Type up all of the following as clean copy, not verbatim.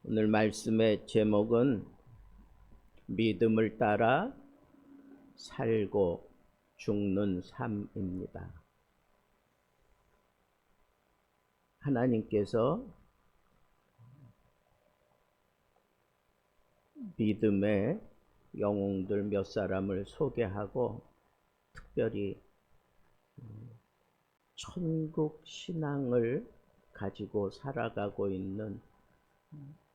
오늘 말씀의 제목은 믿음을 따라 살고 죽는 삶입니다. 하나님께서 믿음의 영웅들 몇 사람을 소개하고 특별히 천국 신앙을 가지고 살아가고 있는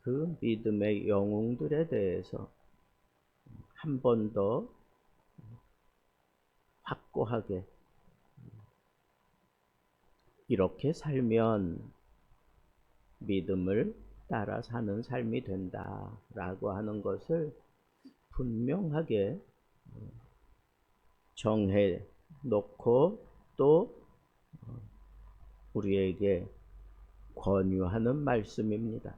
그 믿음의 영웅들에 대해서 한 번 더 확고하게 이렇게 살면 믿음을 따라 사는 삶이 된다라고 하는 것을 분명하게 정해 놓고 또 우리에게 권유하는 말씀입니다.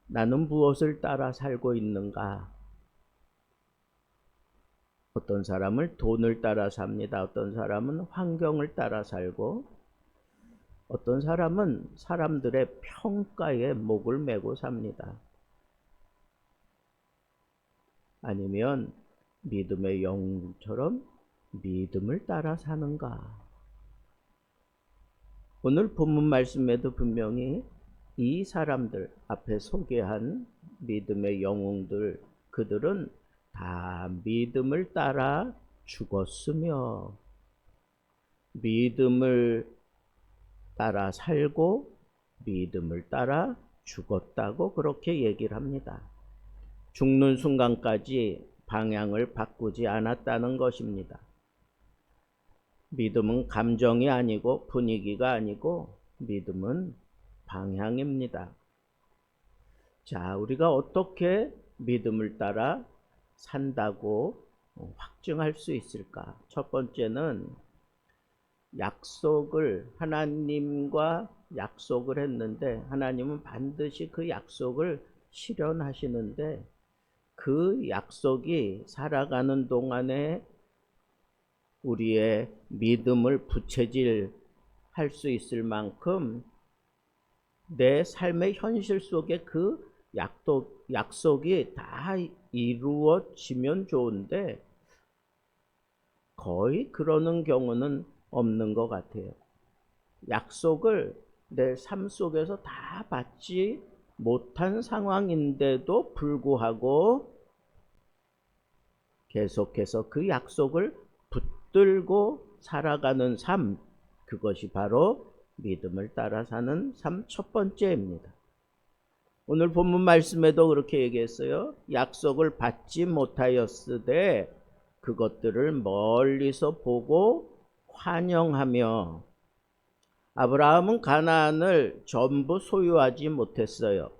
나는 무엇을 따라 살고 있는가? 어떤 사람은 돈을 따라 삽니다. 어떤 사람은 환경을 따라 살고, 어떤 사람은 사람들의 평가에 목을 매고 삽니다. 아니면 믿음의 영웅처럼 믿음을 따라 사는가? 오늘 본문 말씀에도 분명히 이 사람들 앞에 소개한 믿음의 영웅들, 그들은 다 믿음을 따라 죽었으며 믿음을 따라 살고 믿음을 따라 죽었다고 그렇게 얘기를 합니다. 죽는 순간까지 방향을 바꾸지 않았다는 것입니다. 믿음은 감정이 아니고 분위기가 아니고 믿음은 방향입니다. 자, 우리가 어떻게 믿음을 따라 산다고 확증할 수 있을까? 첫 번째는 하나님과 약속을 했는데 하나님은 반드시 그 약속을 실현하시는데 그 약속이 살아가는 동안에 우리의 믿음을 부채질 할 수 있을 만큼 내 삶의 현실 속에 그 약속이 다 이루어지면 좋은데 거의 그러는 경우는 없는 것 같아요. 약속을 내 삶 속에서 다 받지 못한 상황인데도 불구하고 계속해서 그 약속을 붙들고 살아가는 삶, 그것이 바로 믿음을 따라 사는 삶 첫 번째입니다. 오늘 본문 말씀에도 그렇게 얘기했어요. 약속을 받지 못하였으되 그것들을 멀리서 보고 환영하며. 아브라함은 가나안을 전부 소유하지 못했어요.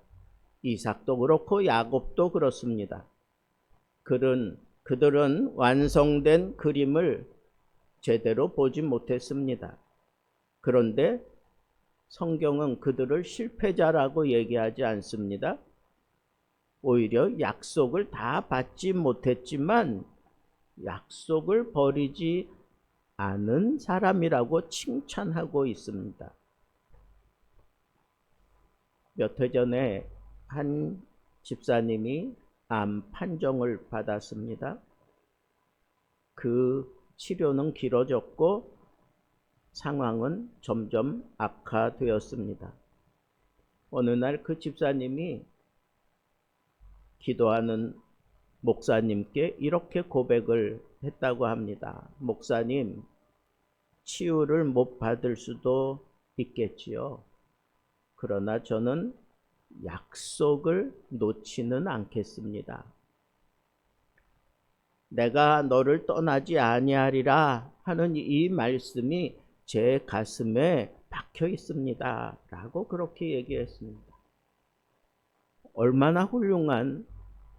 이삭도 그렇고 야곱도 그렇습니다. 그들은 완성된 그림을 제대로 보지 못했습니다. 그런데 성경은 그들을 실패자라고 얘기하지 않습니다. 오히려 약속을 다 받지 못했지만 약속을 버리지 않은 사람이라고 칭찬하고 있습니다. 몇 해 전에 한 집사님이 암 판정을 받았습니다. 그 치료는 길어졌고 상황은 점점 악화되었습니다. 어느 날 그 집사님이 기도하는 목사님께 이렇게 고백을 했다고 합니다. 목사님, 치유를 못 받을 수도 있겠지요. 그러나 저는 약속을 놓지는 않겠습니다. 내가 너를 떠나지 아니하리라 하는 이 말씀이 제 가슴에 박혀 있습니다. 라고 그렇게 얘기했습니다. 얼마나 훌륭한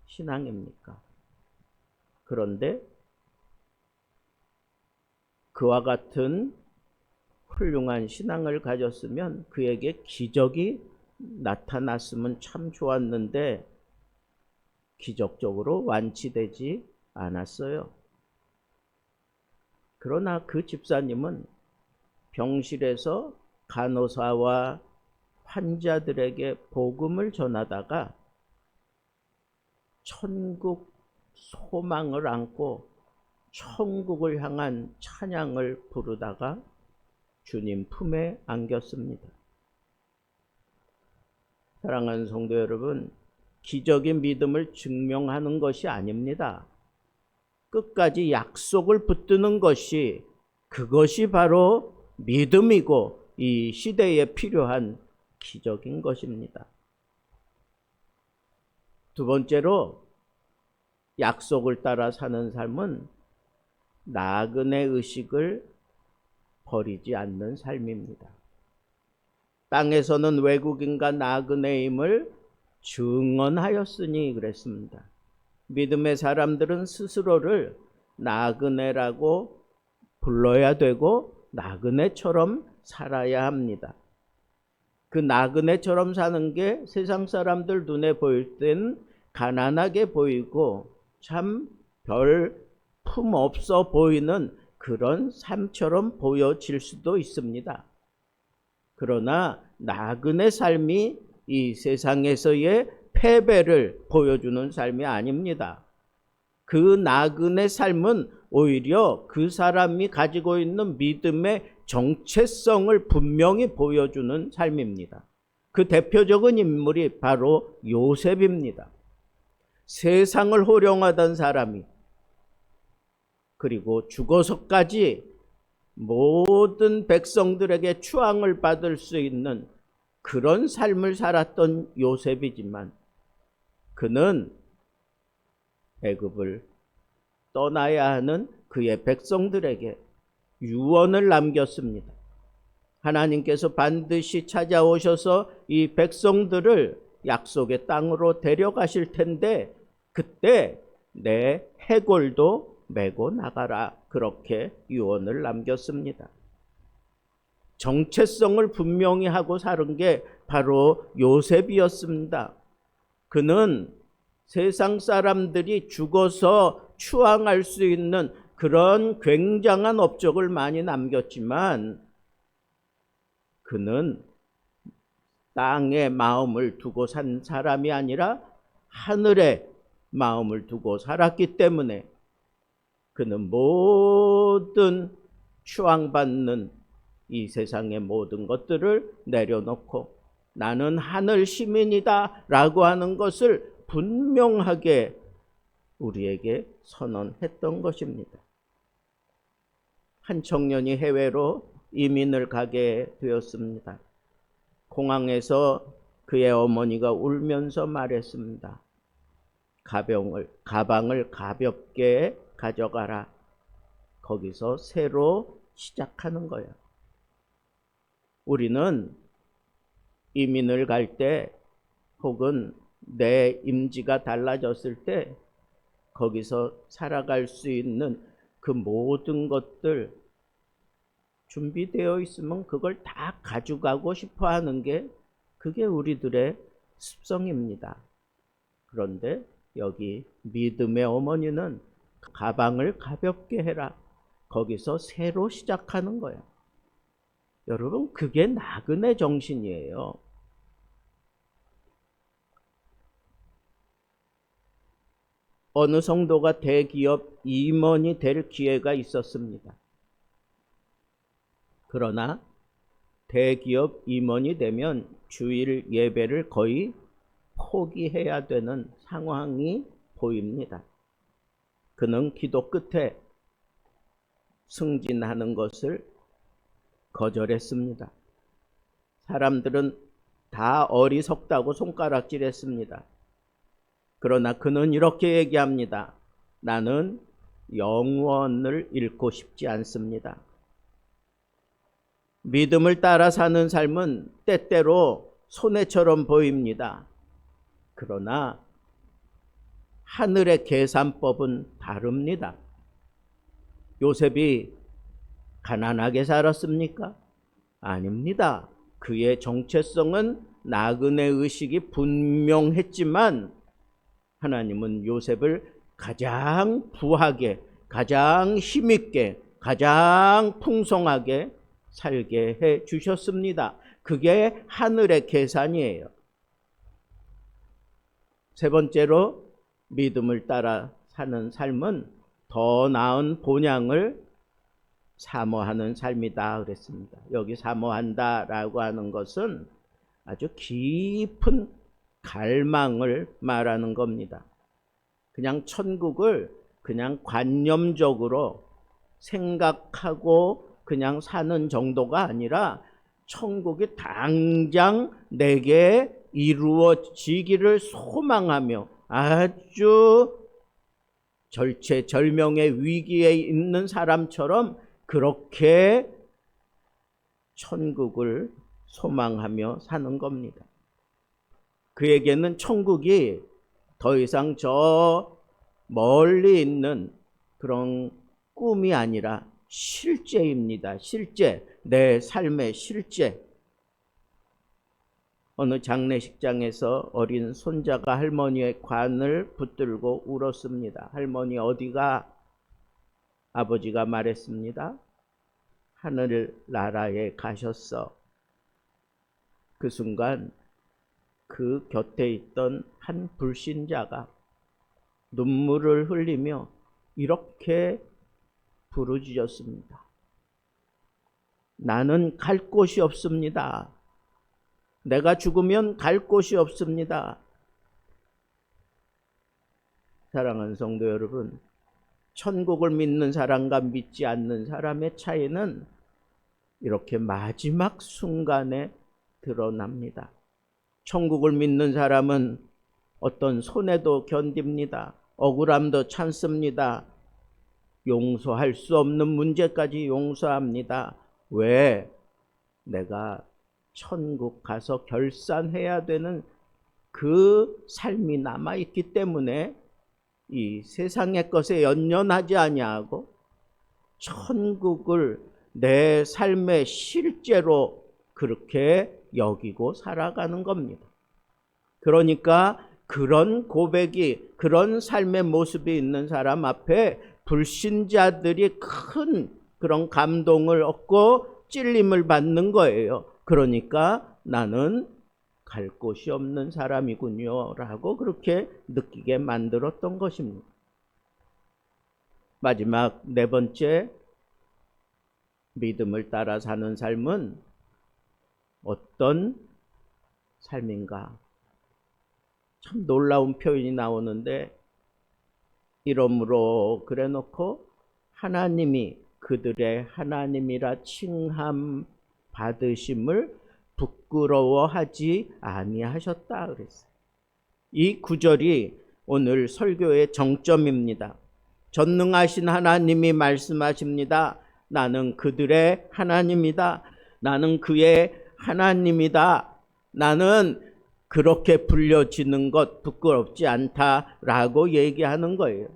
신앙입니까? 그런데 그와 같은 훌륭한 신앙을 가졌으면 그에게 기적이 나타났으면 참 좋았는데 기적적으로 완치되지 않았어요. 그러나 그 집사님은 병실에서 간호사와 환자들에게 복음을 전하다가 천국 소망을 안고 천국을 향한 찬양을 부르다가 주님 품에 안겼습니다. 사랑하는 성도 여러분, 기적인 믿음을 증명하는 것이 아닙니다. 끝까지 약속을 붙드는 것이, 그것이 바로 믿음이고 이 시대에 필요한 기적인 것입니다. 두 번째로, 약속을 따라 사는 삶은 나그네 의식을 버리지 않는 삶입니다. 땅에서는 외국인과 나그네임을 증언하였으니 그랬습니다. 믿음의 사람들은 스스로를 나그네라고 불러야 되고 나그네처럼 살아야 합니다. 그 나그네처럼 사는 게 세상 사람들 눈에 보일 땐 가난하게 보이고 참 별 품 없어 보이는 그런 삶처럼 보여질 수도 있습니다. 그러나 나그네 삶이 이 세상에서의 패배를 보여주는 삶이 아닙니다. 그 나그네 삶은 오히려 그 사람이 가지고 있는 믿음의 정체성을 분명히 보여주는 삶입니다. 그 대표적인 인물이 바로 요셉입니다. 세상을 호령하던 사람이, 그리고 죽어서까지 모든 백성들에게 추앙을 받을 수 있는 그런 삶을 살았던 요셉이지만 그는 애굽을 떠나야 하는 그의 백성들에게 유언을 남겼습니다. 하나님께서 반드시 찾아오셔서 이 백성들을 약속의 땅으로 데려가실 텐데 그때 내 해골도 메고 나가라, 그렇게 유언을 남겼습니다. 정체성을 분명히 하고 사는 게 바로 요셉이었습니다. 그는 세상 사람들이 죽어서 추앙할 수 있는 그런 굉장한 업적을 많이 남겼지만 그는 땅에 마음을 두고 산 사람이 아니라 하늘에 마음을 두고 살았기 때문에 그는 모든 추앙받는 이 세상의 모든 것들을 내려놓고 나는 하늘 시민이다 라고 하는 것을 분명하게 우리에게 선언했던 것입니다. 한 청년이 해외로 이민을 가게 되었습니다. 공항에서 그의 어머니가 울면서 말했습니다. 가방을 가볍게 가져가라. 거기서 새로 시작하는 거야. 우리는 이민을 갈 때 혹은 내 임지가 달라졌을 때 거기서 살아갈 수 있는 그 모든 것들 준비되어 있으면 그걸 다 가져가고 싶어 하는 게 그게 우리들의 습성입니다. 그런데 여기 믿음의 어머니는 가방을 가볍게 해라. 거기서 새로 시작하는 거야. 여러분, 그게 나그네 정신이에요. 어느 성도가 대기업 임원이 될 기회가 있었습니다. 그러나 대기업 임원이 되면 주일 예배를 거의 포기해야 되는 상황이 보입니다. 그는 기도 끝에 승진하는 것을 거절했습니다. 사람들은 다 어리석다고 손가락질했습니다. 그러나 그는 이렇게 얘기합니다. 나는 영원을 잃고 싶지 않습니다. 믿음을 따라 사는 삶은 때때로 손해처럼 보입니다. 그러나 하늘의 계산법은 다릅니다. 요셉이 가난하게 살았습니까? 아닙니다. 그의 정체성은 나그네 의식이 분명했지만 하나님은 요셉을 가장 부하게, 가장 힘있게, 가장 풍성하게 살게 해 주셨습니다. 그게 하늘의 계산이에요. 세 번째로 믿음을 따라 사는 삶은 더 나은 본향을 사모하는 삶이다 그랬습니다. 여기 사모한다라고 하는 것은 아주 깊은 갈망을 말하는 겁니다. 그냥 천국을 그냥 관념적으로 생각하고 그냥 사는 정도가 아니라 천국이 당장 내게 이루어지기를 소망하며 아주 절체절명의 위기에 있는 사람처럼 그렇게 천국을 소망하며 사는 겁니다. 그에게는 천국이 더 이상 저 멀리 있는 그런 꿈이 아니라 실제입니다. 실제, 내 삶의 실제. 어느 장례식장에서 어린 손자가 할머니의 관을 붙들고 울었습니다. 할머니 어디가? 아버지가 말했습니다. 하늘나라에 가셨어. 그 순간 그 곁에 있던 한 불신자가 눈물을 흘리며 이렇게 부르짖었습니다. 나는 갈 곳이 없습니다. 내가 죽으면 갈 곳이 없습니다. 사랑하는 성도 여러분, 천국을 믿는 사람과 믿지 않는 사람의 차이는 이렇게 마지막 순간에 드러납니다. 천국을 믿는 사람은 어떤 손해도 견딥니다. 억울함도 참습니다. 용서할 수 없는 문제까지 용서합니다. 왜? 내가 천국 가서 결산해야 되는 그 삶이 남아있기 때문에 이 세상의 것에 연연하지 아니하고 천국을 내 삶의 실제로 그렇게 여기고 살아가는 겁니다. 그러니까 그런 고백이, 그런 삶의 모습이 있는 사람 앞에 불신자들이 큰 그런 감동을 얻고 찔림을 받는 거예요. 그러니까 나는 갈 곳이 없는 사람이군요 라고 그렇게 느끼게 만들었던 것입니다. 마지막 네 번째, 믿음을 따라 사는 삶은 어떤 삶인가? 참 놀라운 표현이 나오는데, 이러므로 그래 놓고 하나님이 그들의 하나님이라 칭함 받으심을 부끄러워하지 아니하셨다 그랬어요. 이 구절이 오늘 설교의 정점입니다. 전능하신 하나님이 말씀하십니다. 나는 그들의 하나님이다. 나는 그의 하나님이다. 나는 그렇게 불려지는 것 부끄럽지 않다라고 얘기하는 거예요.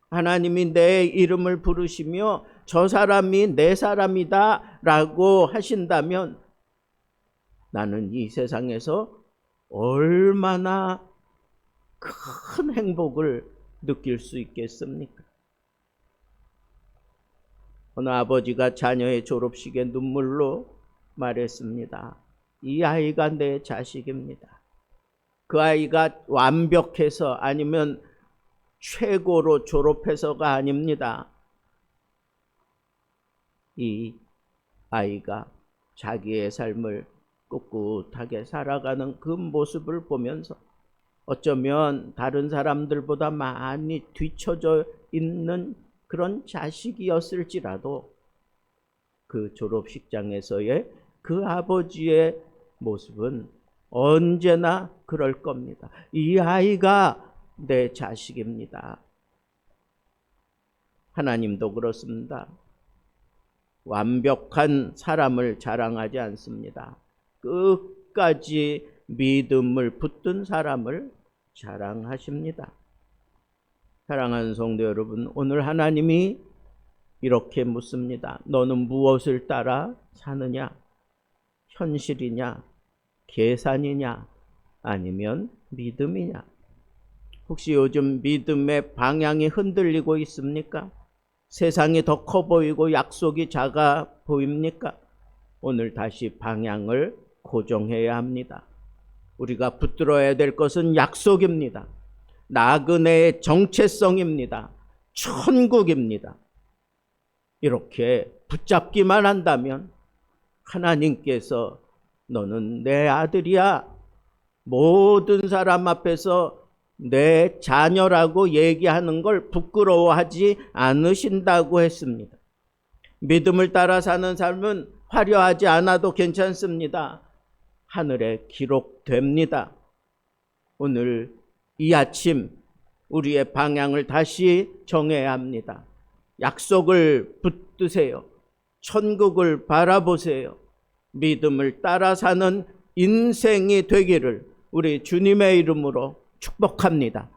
하나님이 내 이름을 부르시며 저 사람이 내 사람이다 라고 하신다면 나는 이 세상에서 얼마나 큰 행복을 느낄 수 있겠습니까? 어느 아버지가 자녀의 졸업식에 눈물로 말했습니다. 이 아이가 내 자식입니다. 그 아이가 완벽해서 아니면 최고로 졸업해서가 아닙니다. 이 아이가 자기의 삶을 꿋꿋하게 살아가는 그 모습을 보면서 어쩌면 다른 사람들보다 많이 뒤처져 있는 그런 자식이었을지라도 그 졸업식장에서의 그 아버지의 모습은 언제나 그럴 겁니다. 이 아이가 내 자식입니다. 하나님도 그렇습니다. 완벽한 사람을 자랑하지 않습니다. 끝까지 믿음을 붙든 사람을 자랑하십니다. 사랑하는 성도 여러분, 오늘 하나님이 이렇게 묻습니다. 너는 무엇을 따라 사느냐? 현실이냐? 계산이냐? 아니면 믿음이냐? 혹시 요즘 믿음의 방향이 흔들리고 있습니까? 세상이 더 커 보이고 약속이 작아 보입니까? 오늘 다시 방향을 고정해야 합니다. 우리가 붙들어야 될 것은 약속입니다. 나그네의 정체성입니다. 천국입니다. 이렇게 붙잡기만 한다면 하나님께서 너는 내 아들이야, 모든 사람 앞에서 내 자녀라고 얘기하는 걸 부끄러워하지 않으신다고 했습니다. 믿음을 따라 사는 삶은 화려하지 않아도 괜찮습니다. 하늘에 기록됩니다. 오늘 이 아침 우리의 방향을 다시 정해야 합니다. 약속을 붙드세요. 천국을 바라보세요. 믿음을 따라 사는 인생이 되기를 우리 주님의 이름으로 축복합니다.